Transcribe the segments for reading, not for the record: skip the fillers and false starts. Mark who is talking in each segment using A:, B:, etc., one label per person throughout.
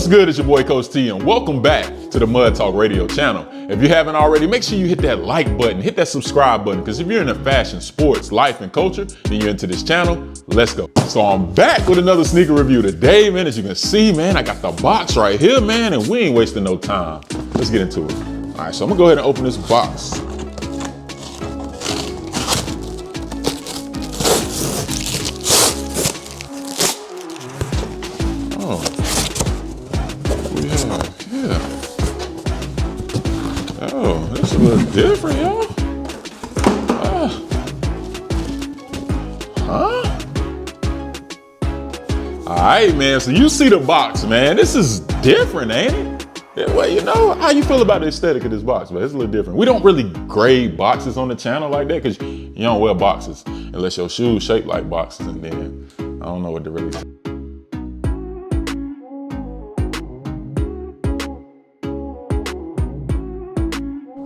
A: What's good? It's your boy Coach T, and welcome back to the Mud Talk Radio channel. If you haven't already, make sure you hit that like button, hit that subscribe button, because if you're into fashion, sports, life, and culture, then you're into this channel. Let's go. So I'm back with another sneaker review today, man. As you can see, man, I got the box right here, man, and we ain't wasting no time. Let's get into it. All right, so I'm gonna go ahead and open this box. Oh, this is a little different, y'all. All right, man, so you see the box, man. This is different, ain't it? Yeah, well, you know, how you feel about the aesthetic of this box, man? It's a little different. We don't really grade boxes on the channel like that because you don't wear boxes unless your shoes shape like boxes, and then I don't know what to really say.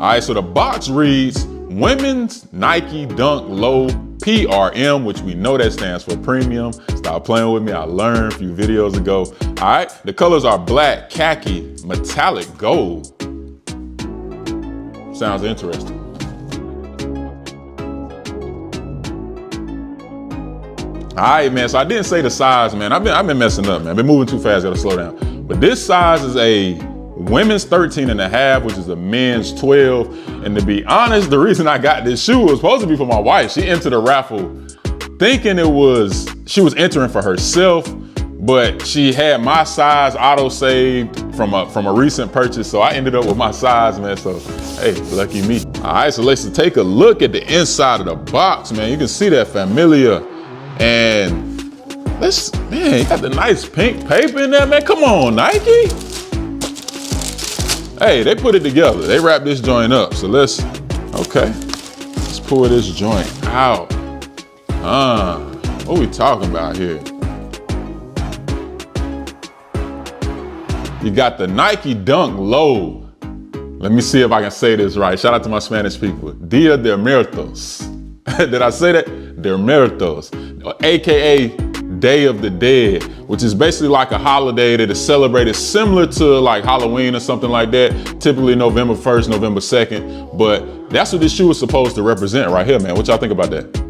A: All right, so the box reads Women's Nike Dunk Low PRM, which we know that stands for premium. Stop playing with me, I learned a few videos ago. All right, the colors are black, khaki, metallic gold. Sounds interesting. All right, man, so I didn't say the size, man. I've been messing up, man. I've been moving too fast, gotta slow down. But this size is a women's 13.5, which is a men's 12. And to be honest, the reason I got this shoe was supposed to be for my wife. She entered a raffle thinking she was entering for herself, but she had my size auto saved from a recent purchase. So I ended up with my size, man. So, hey, lucky me. All right, so let's take a look at the inside of the box, man. You can see that familiar. And man, you got the nice pink paper in there, man. Come on, Nike. Hey, they put it together. They wrap this joint up. So let's pull this joint out. What we talking about here? You got the Nike Dunk Low. Let me see if I can say this right. Shout out to my Spanish people. Día De Muertos. Did I say that? De Muertos, AKA Day of the Dead, which is basically like a holiday that is celebrated similar to like Halloween or something like that, typically November 1st, November 2nd, but that's what this shoe is supposed to represent right here, man. What y'all think about that?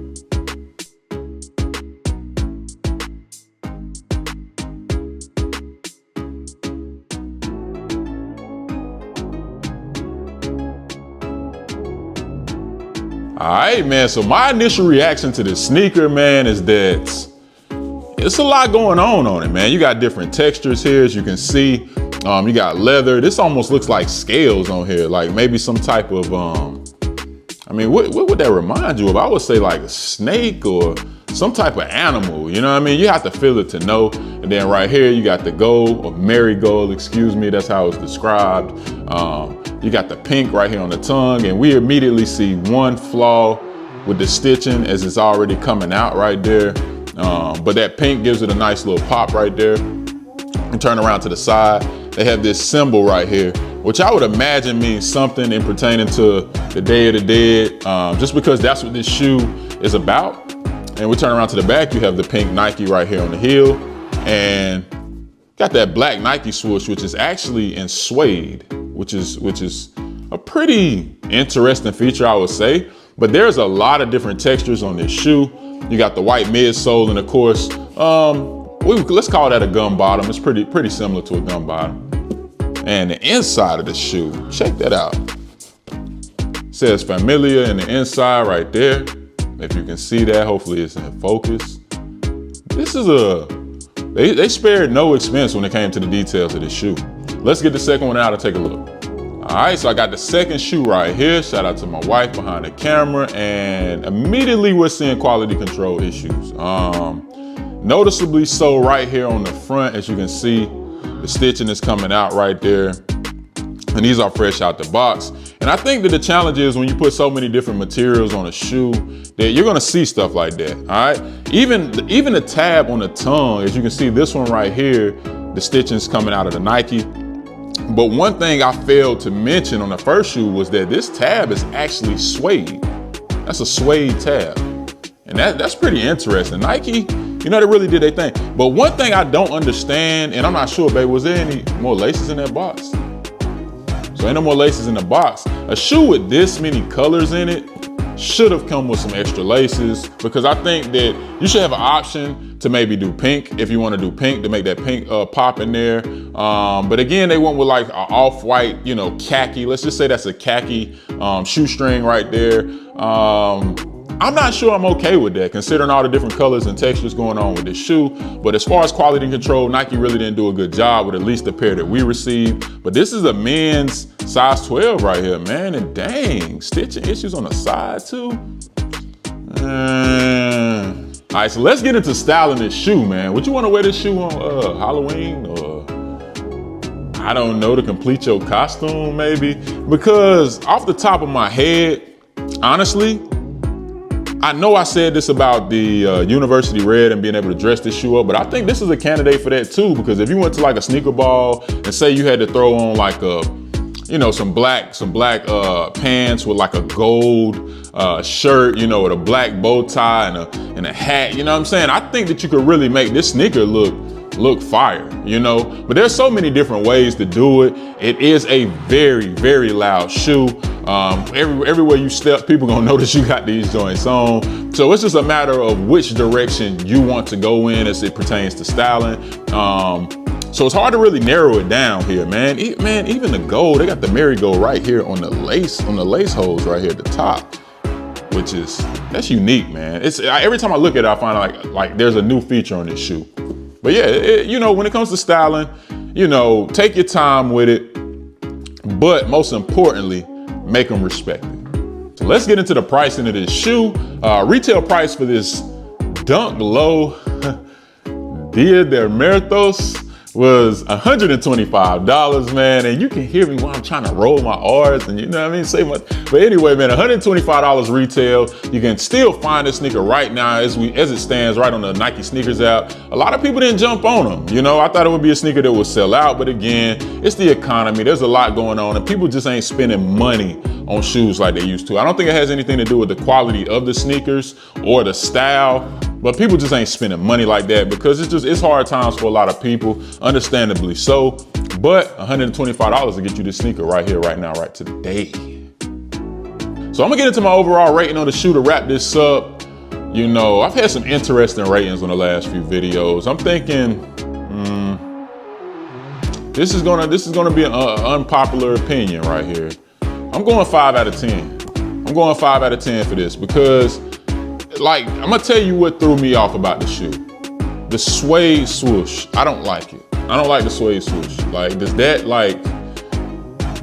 A: All right, man, so my initial reaction to this sneaker, man, is that it's a lot going on it, man. You got different textures here, as you can see. You got leather. This almost looks like scales on here, like maybe some type of, I mean, what would that remind you of? I would say like a snake or some type of animal, you know what I mean? You have to feel it to know. And then right here, you got the gold, or marigold, excuse me, that's how it's described. You got the pink right here on the tongue, and we immediately see one flaw with the stitching as it's already coming out right there. But that pink gives it a nice little pop right there. And turn around to the side, they have this symbol right here, which I would imagine means something in pertaining to the Day of the Dead, just because that's what this shoe is about. And we turn around to the back, you have the pink Nike right here on the heel, and got that black Nike swoosh, which is actually in suede, which is a pretty interesting feature, I would say. But there's a lot of different textures on this shoe. You got the white midsole, and of course, let's call that a gum bottom. It's pretty similar to a gum bottom. And the inside of the shoe, check that out. It says Familia in the inside right there. If you can see that, hopefully it's in focus. This is they spared no expense when it came to the details of this shoe. Let's get the second one out and take a look. All right, so I got the second shoe right here. Shout out to my wife behind the camera, and immediately we're seeing quality control issues. Noticeably so right here on the front, as you can see, the stitching is coming out right there. And these are fresh out the box. And I think that the challenge is when you put so many different materials on a shoe that you're gonna see stuff like that, all right? Even the tab on the tongue, as you can see this one right here, the stitching's coming out of the Nike. But one thing I failed to mention on the first shoe was that this tab is actually suede. That's a suede tab. And that's pretty interesting. Nike You know, they really did their thing. But one thing I don't understand, and I'm not sure, babe, was there any more laces in that box? So ain't no more laces in the box. A shoe with this many colors in it should have come with some extra laces, because I think that you should have an option to maybe do pink if you want to do pink, to make that pink pop in there. But again, they went with like an off-white, you know, khaki. Let's just say that's a khaki shoestring right there. I'm not sure I'm okay with that, considering all the different colors and textures going on with this shoe. But as far as quality control, Nike really didn't do a good job with at least the pair that we received. But this is a men's size 12 right here, man. And dang, stitching issues on the side too. All right, so let's get into styling this shoe, man. Would you want to wear this shoe on Halloween, or I don't know, to complete your costume maybe? Because off the top of my head, honestly, I know I said this about the University Red and being able to dress this shoe up, but I think this is a candidate for that too, because if you went to like a sneaker ball and say you had to throw on like a, you know, some black pants with like a gold shirt, you know, with a black bow tie and a hat, you know what I'm saying? I think that you could really make this sneaker look fire, you know? But there's so many different ways to do it. It is a very, very loud shoe. Everywhere you step, people gonna notice you got these joints on. So it's just a matter of which direction you want to go in as it pertains to styling. So it's hard to really narrow it down here, man. Even the gold, they got the marigold right here on the lace holes right here at the top, which that's unique, man. Every time I look at it, I find like there's a new feature on this shoe. But yeah, you know, when it comes to styling, you know, take your time with it, but most importantly, make them respect it. So let's get into the pricing of this shoe. Retail price for this Dunk Low Dia De Muertos was $125, man. And you can hear me while I'm trying to roll my R's and, you know what I mean, say much. But anyway, man, $125 retail. You can still find this sneaker right now as it stands right on the Nike sneakers app. A lot of people didn't jump on them. You know, I thought it would be a sneaker that would sell out, but again, it's the economy. There's a lot going on and people just ain't spending money on shoes like they used to. I don't think it has anything to do with the quality of the sneakers or the style, but people just ain't spending money like that because it's hard times for a lot of people, understandably so. But $125 to get you this sneaker right here, right now, right today. So I'm gonna get into my overall rating on the shoe to wrap this up. You know, I've had some interesting ratings on the last few videos. I'm thinking, this is gonna be an unpopular opinion right here. I'm going 5 out of 10. I'm going 5 out of 10 for this because, like, I'm gonna tell you what threw me off about the shoe. The suede swoosh, I don't like it. I don't like the suede swoosh. Like, does that like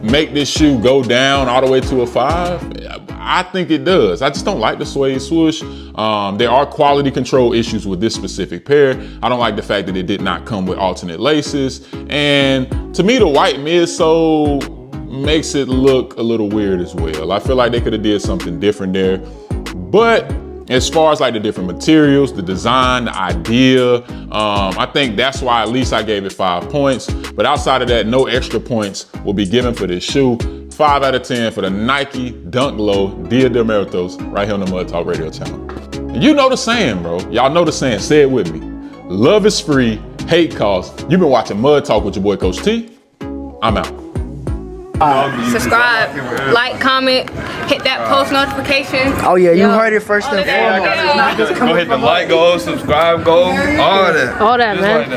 A: make this shoe go down all the way to a 5? I think it does. I just don't like the suede swoosh. There are quality control issues with this specific pair. I don't like the fact that it did not come with alternate laces. And to me, the white midsole makes it look a little weird as well. I feel like they could have did something different there. But as far as like the different materials, the design, the idea, I think that's why at least I gave it 5 points. But outside of that, no extra points will be given for this shoe. 5 out of 10 for the Nike Dunk Low Dia De Muertos right here on the Mud Talk Radio channel. And you know the saying, bro. Y'all know the saying. Say it with me. Love is free, hate costs. You've been watching Mud Talk with your boy Coach T. I'm out.
B: Subscribe, like, comment, hit that post notification.
C: Oh yeah, you heard it first and foremost.
D: Go hit the like, go subscribe, go all that.
B: All that, man.